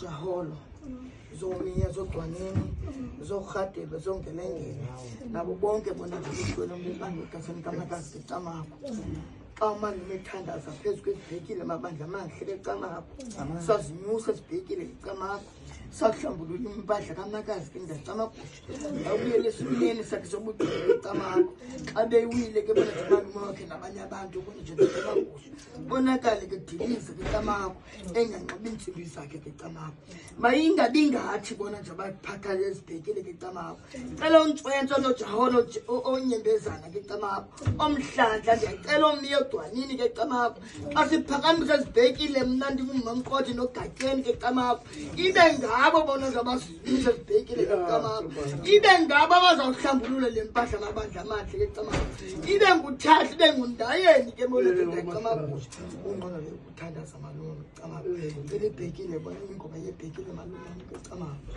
Jaholo zomiya zogwaneni zokhadebe zongelengela nabo bonke bona ngikuhlelo mbibanga kaseni kamakazi camako ama nimethandaza phezulu kwezibhekile amabandla amahle ecamako sazinyusa sibhekile ecamako sahlambulula impahla kamakazi kendacamagusha awuyele esimeni sakhe sobuqili ecamako xa beyiwile ke bona jimani wakhe nabanye abantu bona nje ecamagusha bonakale ke dilisa ke camako enganqabi intsimbi zakhe ke camako mayingabi ngathi bona nje abaphatha lezibhekile ke camako cela untswentso nojaholo onyembezana ke camako omhlandla ndiyacela omiyo dwanini ke camako xa siphakamisa sibhekile mna ndingumamqothi nogatyeni ke camako ibe ngabo bona zabazisa sibhekile ke camako ibe ngabo abazawuhlambulula le mpahla amabandla amahle ke camako ibe nguthahle ibe ngundayeni ke bona ke camako ungqondo lokuthandaza malume camako elibhekile bona ingoma yebhekile malume ke camako